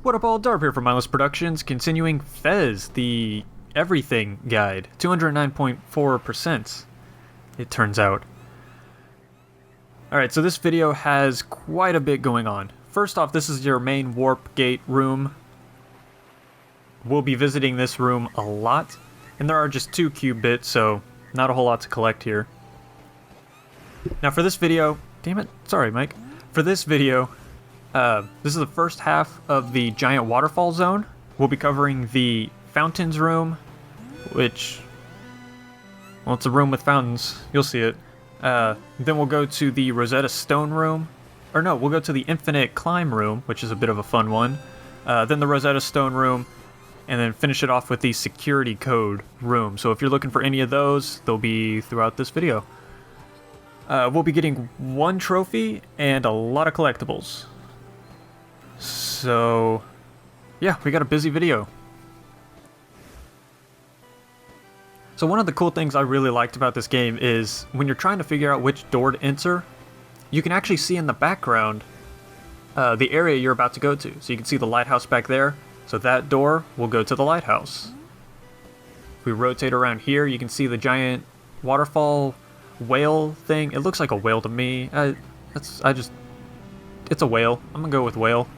What up, all? Darb here from Mindless Productions, continuing Fez, the everything guide. 209.4%, it turns out. Alright, so this video has quite a bit going on. First off, this is your main warp gate room. We'll be visiting this room a lot, and there are just 2 cube bits, so not a whole lot to collect here. Now for this video, damn it, sorry Mike. For this video, this is the first half of the giant waterfall zone. We'll be covering the fountains room, which, well, it's a room with fountains. You'll see it. Then we'll go to the Rosetta stone room. Or no, we'll go to the infinite climb room, which is a bit of a fun one. Then the Rosetta stone room, and then finish it off with the security code room. So if you're looking for any of those, they'll be throughout this video. We'll be getting 1 trophy and a lot of collectibles. So, yeah, we got a busy video. So one of the cool things I really liked about this game is when you're trying to figure out which door to enter, you can actually see in the background the area you're about to go to. So you can see the lighthouse back there, so that door will go to the lighthouse. If we rotate around here, you can see the giant waterfall whale thing. It looks like a whale to me. It's a whale. I'm gonna go with whale.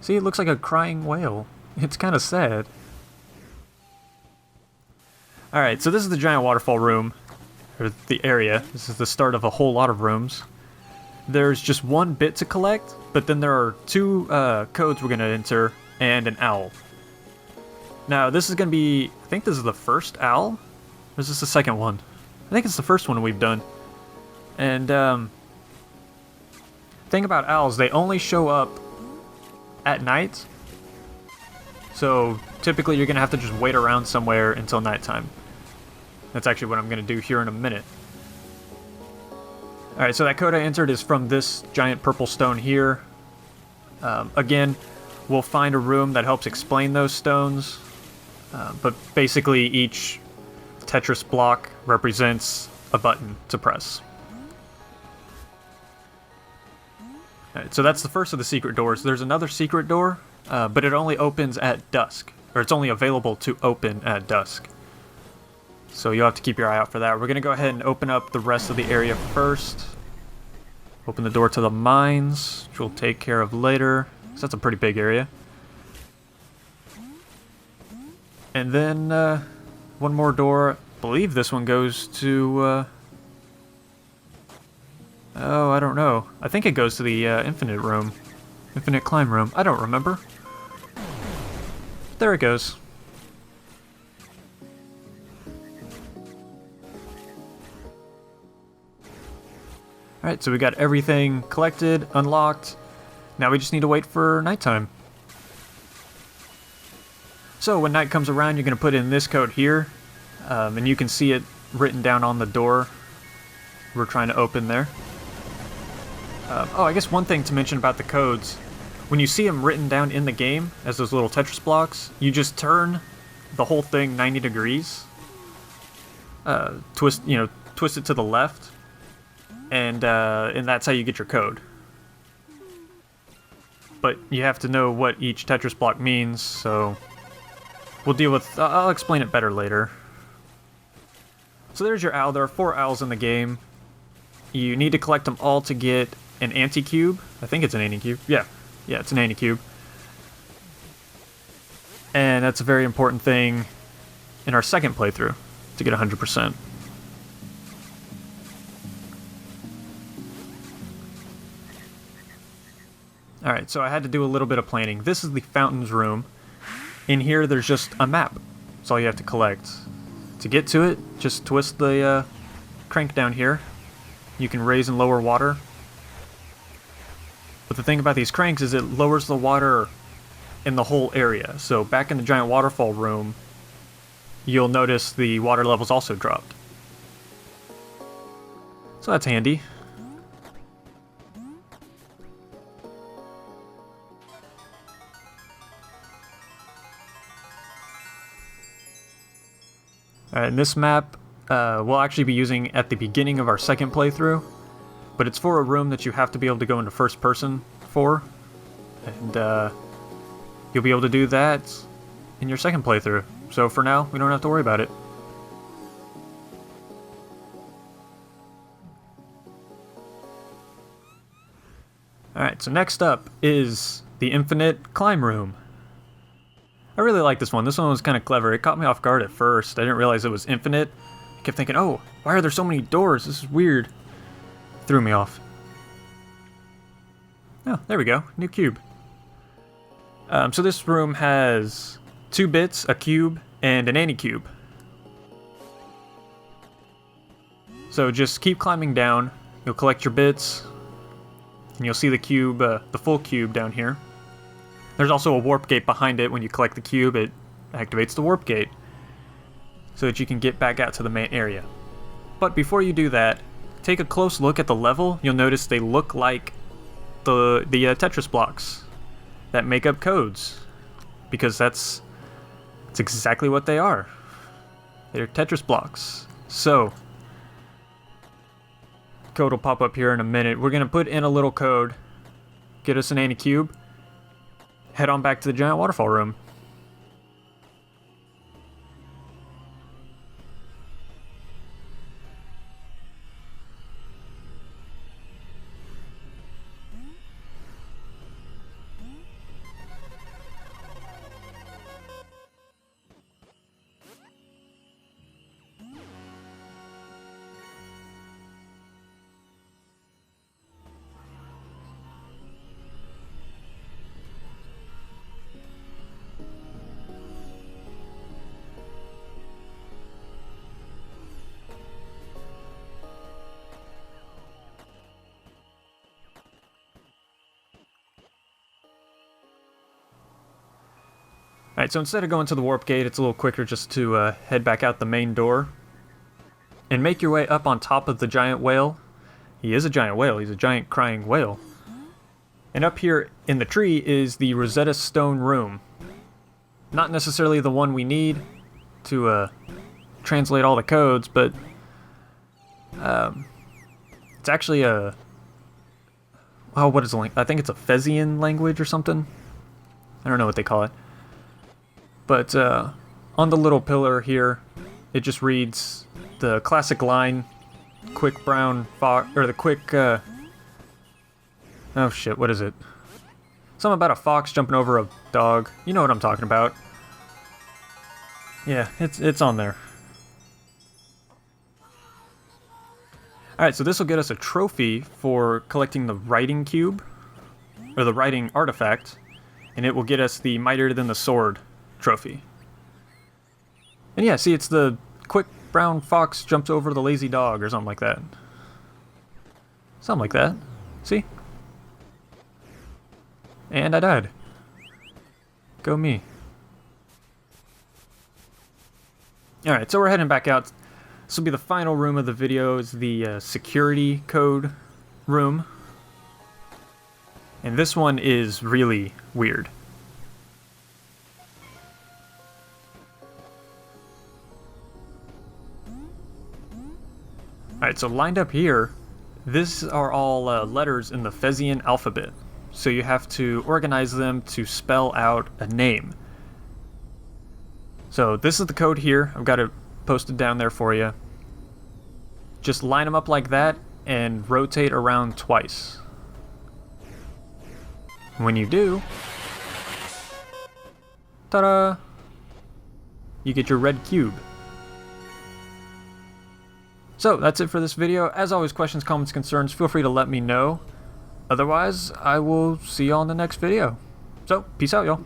See, it looks like a crying whale. It's kind of sad. Alright, so this is the giant waterfall room, or the area. This is the start of a whole lot of rooms. There's just 1 bit to collect, but then there are 2 codes we're going to enter, and an owl. Now, this is going to be, I think this is the first owl? Or is this the second one? I think it's the first one we've done. And, thing about owls, they only show up at night. So, typically you're going to have to just wait around somewhere until nighttime. That's actually what I'm going to do here in a minute. Alright, so that code I entered is from this giant purple stone here. Again, we'll find a room that helps explain those stones. But basically each Tetris block represents a button to press. Alright, so that's the first of the secret doors. There's another secret door, but it only opens at dusk. Or it's only available to open at dusk. So you'll have to keep your eye out for that. We're going to go ahead and open up the rest of the area first. Open the door to the mines, which we'll take care of later, because that's a pretty big area. And then, 1 more door. I believe this one goes to, oh, I don't know. I think it goes to the infinite room. Infinite climb room. I don't remember. There it goes. Alright, so we got everything collected, unlocked. Now we just need to wait for nighttime. So when night comes around, you're going to put in this code here. And you can see it written down on the door we're trying to open there. Oh, I guess one thing to mention about the codes. When you see them written down in the game as those little Tetris blocks, you just turn the whole thing 90 degrees. Twist it to the left. And that's how you get your code. But you have to know what each Tetris block means, so we'll deal with... I'll explain it better later. So there's your owl. There are 4 owls in the game. You need to collect them all to get an anti-cube. I think it's an anti-cube. Yeah, it's an anti-cube. And that's a very important thing in our second playthrough, to get 100%. Alright, so I had to do a little bit of planning. This is the fountains room. In here, there's just a map. That's all you have to collect. To get to it, just twist the crank down here. You can raise and lower water. But the thing about these cranks is it lowers the water in the whole area. So back in the giant waterfall room, you'll notice the water levels also dropped. So that's handy. Alright, and this map we'll actually be using at the beginning of our second playthrough, but it's for a room that you have to be able to go into first person for. And you'll be able to do that in your second playthrough. So for now, we don't have to worry about it. Alright, so next up is the Infinite Climb Room. I really like this one. This one was kind of clever. It caught me off guard at first. I didn't realize it was infinite. I kept thinking, oh, why are there so many doors? This is weird. Threw me off. Oh, there we go. New cube. So this room has 2 bits, a cube, and an anti-cube. So just keep climbing down. You'll collect your bits, and you'll see the cube, the full cube down here. There's also a warp gate behind it. When you collect the cube, it activates the warp gate so that you can get back out to the main area. But before you do that, take a close look at the level. You'll notice they look like the Tetris blocks that make up codes, because that's exactly what they are. They're Tetris blocks. So code will pop up here in a minute. We're gonna put in a little code, get us an anti-cube, head on back to the giant waterfall room. Alright, so instead of going to the warp gate, it's a little quicker just to head back out the main door and make your way up on top of the giant whale. He is a giant whale. He's a giant crying whale. And up here in the tree is the Rosetta Stone room. Not necessarily the one we need to translate all the codes, but it's actually a... Oh, what is the language? I think it's a Fezian language or something. I don't know what they call it. But on the little pillar here, it just reads the classic line, quick brown fox, or the quick, oh shit, what is it? Something about a fox jumping over a dog. You know what I'm talking about. Yeah, it's on there. Alright, so this will get us a trophy for collecting the writing cube, or the writing artifact, and it will get us the Mightier Than the Sword trophy. And yeah, see, it's the quick brown fox jumps over the lazy dog, or something like that. Something like that. See? And I died. Go me. Alright, so we're heading back out. This will be the final room of the video, is the security code room. And this one is really weird. Alright, so lined up here, these are all letters in the Fezian alphabet. So you have to organize them to spell out a name. So this is the code here. I've got it posted down there for you. Just line them up like that and rotate around twice. When you do, ta-da! You get your red cube. So, that's it for this video. As always, questions, comments, concerns, feel free to let me know. Otherwise, I will see you all in the next video. So, peace out, y'all.